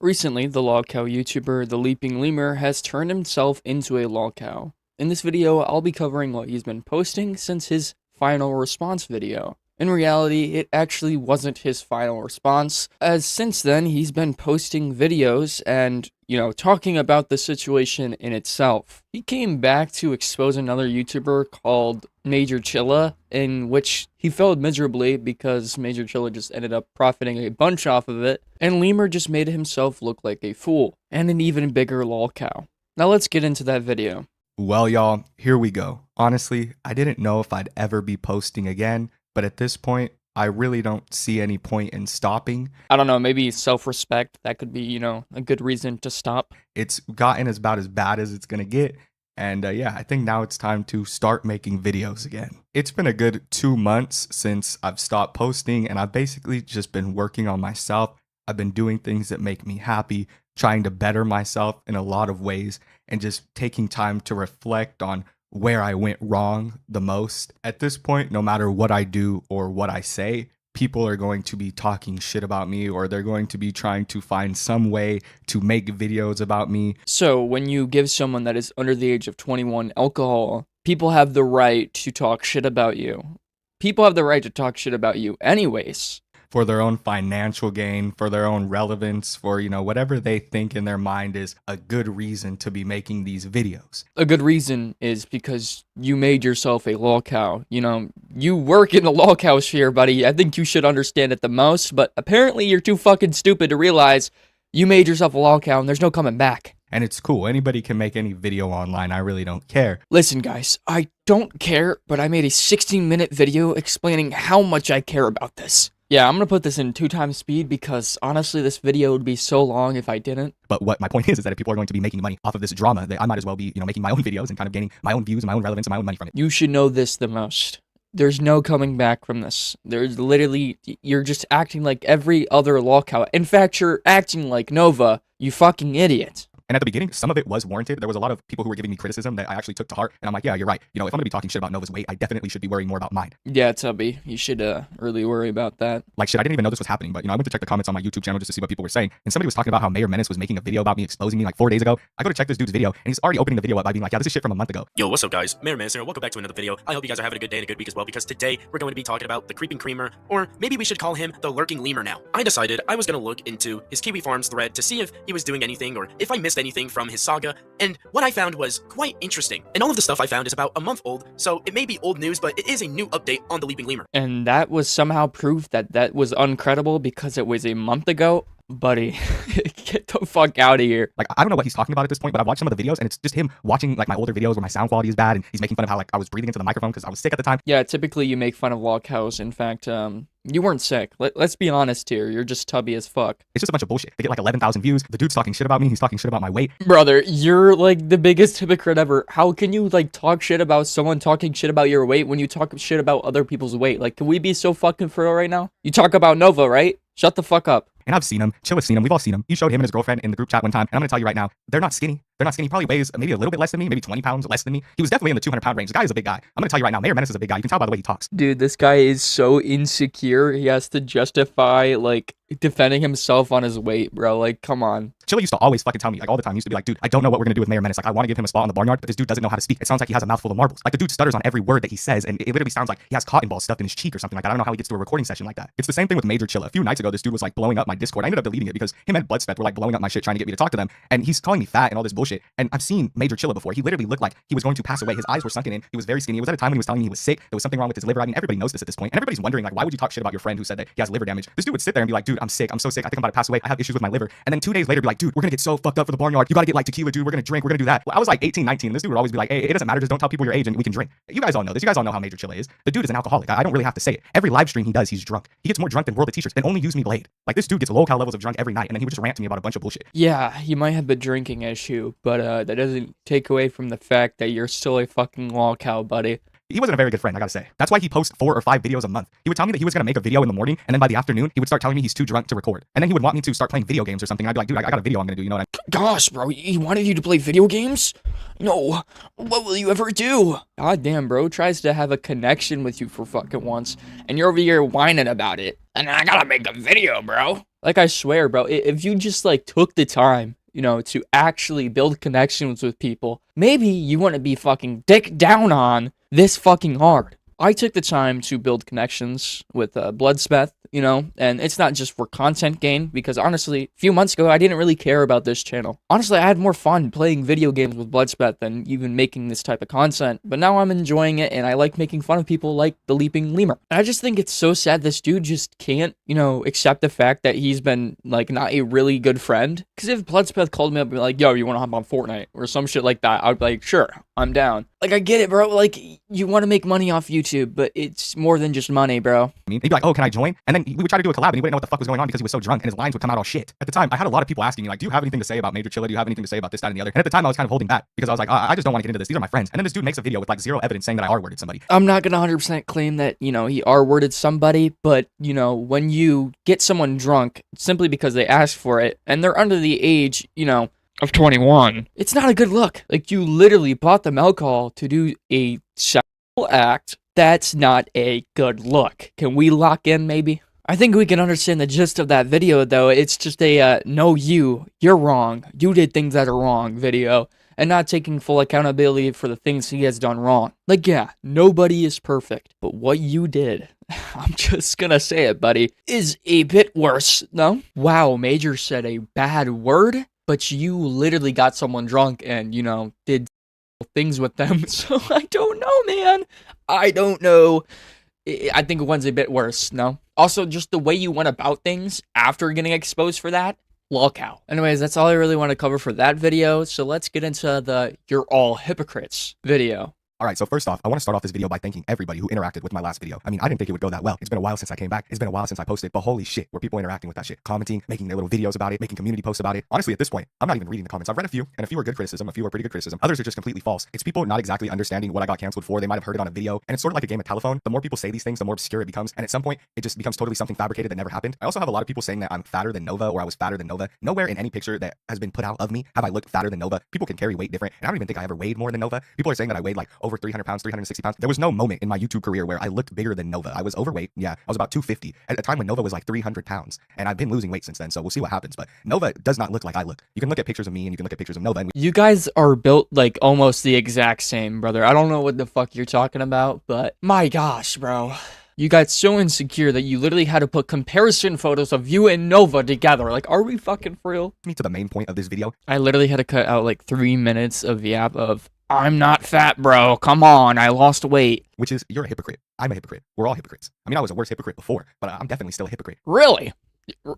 Recently, the lolcow YouTuber The Leaping Lemur has turned himself into a lolcow. In this video, I'll be covering what he's been posting since his final response video. In reality, it actually wasn't his final response, as since then he's been posting videos and, talking about the situation in itself. He came back to expose another YouTuber called Major Chilla, in which he failed miserably because Major Chilla just ended up profiting a bunch off of it, and Lemur just made himself look like a fool, and an even bigger lolcow. Now let's get into that video. Well, y'all, here we go. Honestly, I didn't know if I'd ever be posting again, but at this point, I really don't see any point in stopping. I don't know, maybe self-respect, that could be, a good reason to stop. It's gotten about as bad as it's gonna get, and yeah, I think now it's time to start making videos again. It's been a good 2 months since I've stopped posting, and I've basically just been working on myself. I've been doing things that make me happy, trying to better myself in a lot of ways, and just taking time to reflect on where I went wrong the most. At this point, no matter what I do or what I say, people are going to be talking shit about me, or they're going to be trying to find some way to make videos about me. So when you give someone that is under the age of 21 alcohol, people have the right to talk shit about you. People have the right to talk shit about you anyways. For their own financial gain, for their own relevance, for, whatever they think in their mind is a good reason to be making these videos. A good reason is because you made yourself a lolcow. You work in the lolcow sphere, buddy. I think you should understand it the most, but apparently you're too fucking stupid to realize you made yourself a lolcow and there's no coming back. And it's cool. Anybody can make any video online. I really don't care. Listen, guys, I don't care, but I made a 16-minute video explaining how much I care about this. Yeah, I'm gonna put this in 2 times speed because honestly this video would be so long if I didn't. But what my point is that if people are going to be making money off of this drama, I might as well be, making my own videos and kind of gaining my own views, my own relevance, and my own money from it. You should know this the most. There's no coming back from this. There's literally, you're just acting like every other lolcow. In fact, you're acting like Nova, you fucking idiot. And at the beginning, some of it was warranted. There was a lot of people who were giving me criticism that I actually took to heart. And I'm like, yeah, you're right. If I'm going to be talking shit about Nova's weight, I definitely should be worrying more about mine. Yeah, Tubby, you should really worry about that. Like shit, I didn't even know this was happening. But, I went to check the comments on my YouTube channel just to see what people were saying. And somebody was talking about how Mayor Menace was making a video about me exposing me like 4 days ago. I go to check this dude's video and he's already opening the video up by being like, yeah, this is shit from a month ago. Yo, what's up, guys? Mayor Menace here. Welcome back to another video. I hope you guys are having a good day and a good week as well, because today we're going to be talking about the Creeping Creamer, or maybe we should call him the Lurking Lemur now. I decided I was going to look into his Kiwi Farms thread to see if he was doing anything or if I missed anything from his saga, and what I found was quite interesting. And all of the stuff I found is about a month old, so it may be old news, but it is a new update on the Leaping Lemur. And that was somehow proof that that was uncredible because it was a month ago? Buddy, get the fuck out of here. Like, I don't know what he's talking about at this point, but I've watched some of the videos, and it's just him watching, like, my older videos where my sound quality is bad, and he's making fun of how, like, I was breathing into the microphone because I was sick at the time. Yeah, typically you make fun of lolcows. In fact, you weren't sick. Let's be honest here. You're just tubby as fuck. It's just a bunch of bullshit. They get, like, 11,000 views. The dude's talking shit about me. He's talking shit about my weight. Brother, you're, like, the biggest hypocrite ever. How can you, like, talk shit about someone talking shit about your weight when you talk shit about other people's weight? Like, can we be so fucking for real right now? You talk about Nova, right? Shut the fuck up. And I've seen him. Chill has seen him. We've all seen him. He showed him and his girlfriend in the group chat one time. And I'm going to tell you right now, they're not skinny. They're not skinny. He probably weighs maybe a little bit less than me, maybe 20 pounds less than me. He was definitely in the 200-pound range. The guy is a big guy. I'm going to tell you right now, Mayor Menace is a big guy. You can tell by the way he talks. Dude, this guy is so insecure. He has to justify, like, defending himself on his weight, bro. Like, come on. Chilla used to always fucking tell me, like, all the time. He used to be like, dude, I don't know what we're gonna do with Mayor Menace. Like, I want to give him a spot on the barnyard, but this dude doesn't know how to speak. It sounds like he has a mouthful of marbles. Like, the dude stutters on every word that he says, and it literally sounds like he has cotton balls stuffed in his cheek or something like that. I don't know how he gets to a recording session like that. It's the same thing with Major Chilla. A few nights ago, this dude was, like, blowing up my Discord. I ended up deleting it because him and Bloodspeth were, like, blowing up my shit, trying to get me to talk to them, and he's calling me fat and all this bullshit. And I've seen Major Chilla before. He literally looked like he was going to pass away. His eyes were sunken in. He was very skinny. It was at a time when he was telling me he was sick. There was something wrong with his liver. I mean, everybody knows this at this point. And everybody's wondering, like, why would you talk shit about your friend who said that he has liver damage? This dude would sit there and be like, dude, I'm sick. I'm so sick. I think I'm about to pass away. I have issues with my liver. And then 2 days later be like, dude, we're gonna get so fucked up for the barnyard. You gotta get like tequila, dude. We're gonna drink. We're gonna do that. Well, I was like 18, 19. And this dude would always be like, hey, it doesn't matter. Just don't tell people your age and we can drink. You guys all know this. You guys all know how Major Chilla is. The dude is an alcoholic. I don't really have to say it. Every live stream he does, he's drunk. He gets more drunk than World of T-shirts and only use me blade. Like, this dude gets low-cal levels of drunk every night, and then he would just rant to me about a bunch of bullshit. Yeah, you might have a drinking issue, but that doesn't take away from the fact that you're still a fucking lolcow, buddy. He wasn't a very good friend, I gotta say. That's why he posts 4 or 5 videos a month. He would tell me that he was gonna make a video in the morning, and then by the afternoon, he would start telling me he's too drunk to record. And then he would want me to start playing video games or something. And I'd be like, dude, I got a video I'm gonna do, you know what I mean? Gosh, bro, he wanted you to play video games? No, what will you ever do? God damn, bro, tries to have a connection with you for fucking once, and you're over here whining about it. And I gotta make a video, bro. Like, I swear, bro, if you just, like, took the time, you know, to actually build connections with people, maybe you wouldn't be fucking dick down on this fucking hard. I took the time to build connections with Bloodsmith, you know, and it's not just for content gain, because honestly, a few months ago, I didn't really care about this channel. Honestly, I had more fun playing video games with Bloodsmith than even making this type of content, but now I'm enjoying it, and I like making fun of people like the Leaping Lemur. And I just think it's so sad this dude just can't, you know, accept the fact that he's been, like, not a really good friend. Because if Bloodsmith called me up and be like, yo, you want to hop on Fortnite, or some shit like that, I'd be like, sure, I'm down. Like, I get it, bro. Like, you want to make money off YouTube, but it's more than just money, bro. I mean, he'd be like, oh, can I join? And then we would try to do a collab and he wouldn't know what the fuck was going on because he was so drunk and his lines would come out all shit. At the time, I had a lot of people asking me, like, do you have anything to say about Major Chilla? Do you have anything to say about this, that, and the other? And at the time, I was kind of holding back because I was like, I just don't want to get into this. These are my friends. And then this dude makes a video with like zero evidence saying that I R-worded somebody. I'm not gonna 100% claim that, you know, he R-worded somebody, but, you know, when you get someone drunk simply because they ask for it and they're under the age, you know, of 21, it's not a good look. Like, you literally bought them alcohol to do a sexual act. That's not a good look. Can we lock in, maybe? I think we can understand the gist of that video, though. It's just a, no, you're wrong. You did things that are wrong video, and not taking full accountability for the things he has done wrong. Like, yeah, nobody is perfect, but what you did, I'm just gonna say it, buddy, is a bit worse, no? Wow, Major said a bad word, but you literally got someone drunk and, you know, did things with them. So I don't know, man. I don't know. I think one's a bit worse, no? Also, just the way you went about things after getting exposed for that, lol cow. Anyways, that's all I really want to cover for that video. So let's get into the "You're all hypocrites" video. All right, so first off, I want to start off this video by thanking everybody who interacted with my last video. I mean, I didn't think it would go that well. It's been a while since I came back. It's been a while since I posted, but holy shit, were people interacting with that shit. Commenting, making their little videos about it, making community posts about it. Honestly, at this point, I'm not even reading the comments. I've read a few, and a few are good criticism, a few are pretty good criticism. Others are just completely false. It's people not exactly understanding what I got canceled for. They might have heard it on a video, and it's sort of like a game of telephone. The more people say these things, the more obscure it becomes, and at some point, it just becomes totally something fabricated that never happened. I also have a lot of people saying that I'm fatter than Nova, or I was fatter than Nova. Nowhere in any picture that has been put out of me have I looked fatter than Nova. People can carry weight different, and I don't even think I ever weighed more than Nova. People are saying that I weighed like over 300 pounds, 360 pounds. There was no moment in my YouTube career where I looked bigger than Nova. I was overweight. Yeah, I was about 250 at a time when Nova was like 300 pounds, and I've been losing weight since then, so we'll see what happens. But Nova does not look like I look. You can look at pictures of me and you can look at pictures of Nova, and You guys are built like almost the exact same, brother. I don't know what the fuck you're talking about, but my gosh, bro. You got so insecure that you literally had to put comparison photos of you and Nova together. Like, are we fucking for real? me to the main point of this video. I literally had to cut out like 3 minutes of yap of, I'm not fat, bro. Come on, I lost weight. Which is, you're a hypocrite. I'm a hypocrite. We're all hypocrites. I mean, I was a worse hypocrite before, but I'm definitely still a hypocrite. Really?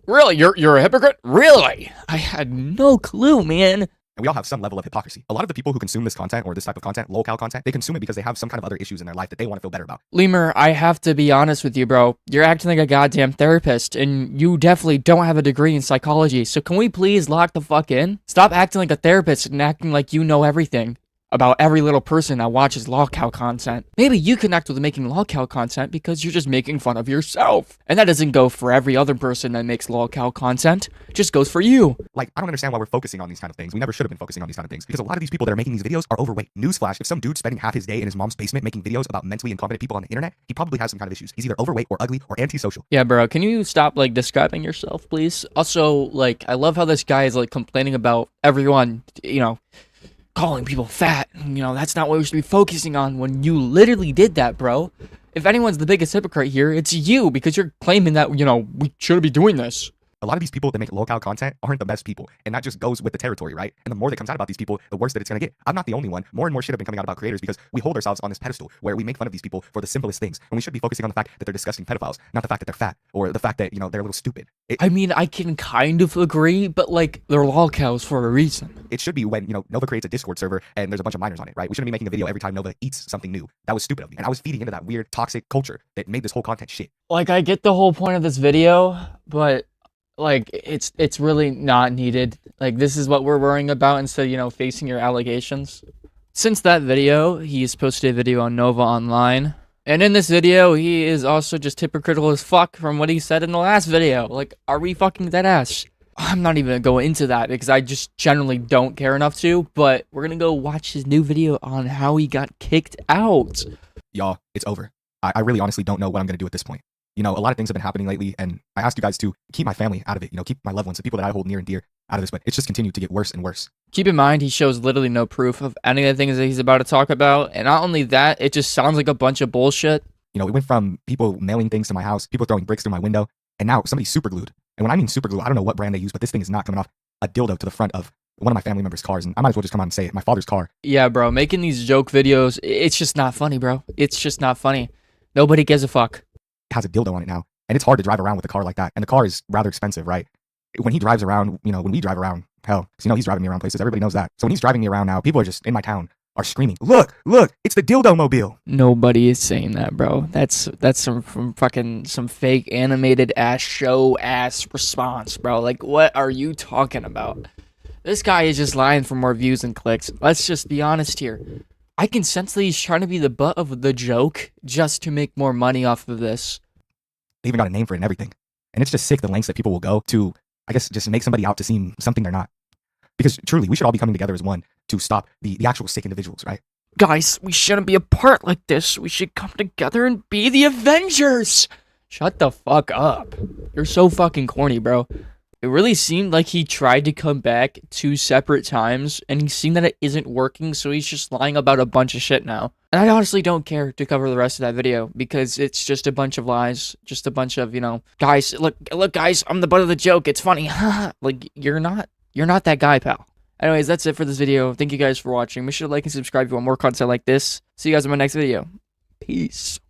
Really? You're a hypocrite? Really? I had no clue, man. And we all have some level of hypocrisy. A lot of the people who consume this content or this type of content, lol-cal content, they consume it because they have some kind of other issues in their life that they want to feel better about. Lemur, I have to be honest with you, bro. You're acting like a goddamn therapist, and you definitely don't have a degree in psychology, so can we please lock the fuck in? Stop acting like a therapist and acting like you know everything about every little person that watches lolcow content. Maybe you connect with making lolcow content because you're just making fun of yourself. And that doesn't go for every other person that makes lolcow content. It just goes for you. Like, I don't understand why we're focusing on these kind of things. We never should have been focusing on these kind of things because a lot of these people that are making these videos are overweight. Newsflash, if some dude's spending half his day in his mom's basement making videos about mentally incompetent people on the internet, he probably has some kind of issues. He's either overweight or ugly or antisocial. Yeah, bro, can you stop, like, describing yourself, please? Also, like, I love how this guy is, like, complaining about everyone, you know, calling people fat. You know, that's not what we should be focusing on when you literally did that, bro. If anyone's the biggest hypocrite here, it's you, because you're claiming that, you know, we should be doing this. A lot of these people that make lolcow content aren't the best people, and that just goes with the territory, right? And the more that comes out about these people, the worse that it's gonna get. I'm not the only one. More and more shit have been coming out about creators because we hold ourselves on this pedestal where we make fun of these people for the simplest things, and we should be focusing on the fact that they're disgusting pedophiles, not the fact that they're fat or the fact that, you know, they're a little stupid. I mean, I can kind of agree, but, like, they're lolcows for a reason. It should be when, you know, Nova creates a Discord server and there's a bunch of minors on it, right? We shouldn't be making a video every time Nova eats something new. That was stupid of me, and I was feeding into that weird toxic culture that made this whole content shit. Like, I get the whole point of this video, but like, it's really not needed. Like, this is what we're worrying about instead of, you know, facing your allegations. Since that video, he's posted a video on Nova Online. And in this video, he is also just hypocritical as fuck from what he said in the last video. Like, are we fucking dead ass? I'm not even gonna go into that because I just generally don't care enough to, but we're gonna go watch his new video on how he got kicked out. Y'all, it's over. I really honestly don't know what I'm gonna do at this point. You know, a lot of things have been happening lately, and I asked you guys to keep my family out of it, you know, keep my loved ones, the people that I hold near and dear out of this, but it's just continued to get worse and worse. Keep in mind, he shows literally no proof of any of the things that he's about to talk about, and not only that, it just sounds like a bunch of bullshit. You know, it went from people mailing things to my house, people throwing bricks through my window, and now somebody's super glued. And when I mean super glue, I don't know what brand they use, but this thing is not coming off a dildo to the front of one of my family members' cars, and I might as well just come out and say it. My father's car. Yeah, bro, making these joke videos, it's just not funny, bro. It's just not funny. Nobody gives a fuck. Has a dildo on it now, and it's hard to drive around with a car like that, and the car is rather expensive, right? When he drives around, you know, when we drive around, hell, 'cause, you know, he's driving me around places, everybody knows that. So when he's driving me around now, people are just in my town are screaming, look, it's the dildo mobile. Nobody is saying that, bro. That's some from fucking some fake animated ass show ass response, bro. Like, what are you talking about? This guy is just lying for more views and clicks. Let's just be honest here. I can sense that he's trying to be the butt of the joke just to make more money off of this. They even got a name for it and everything. And it's just sick the lengths that people will go to, I guess, just make somebody out to seem something they're not. Because truly, we should all be coming together as one to stop the actual sick individuals, right? Guys, we shouldn't be apart like this. We should come together and be the Avengers. Shut the fuck up. You're so fucking corny, bro. It really seemed like he tried to come back 2 separate times, and he's seen that it isn't working, so he's just lying about a bunch of shit now. And I honestly don't care to cover the rest of that video, because it's just a bunch of lies, just a bunch of, you know, guys, look, guys, I'm the butt of the joke, it's funny, like, you're not that guy, pal. Anyways, that's it for this video. Thank you guys for watching. Make sure to like and subscribe if you want more content like this. See you guys in my next video. Peace.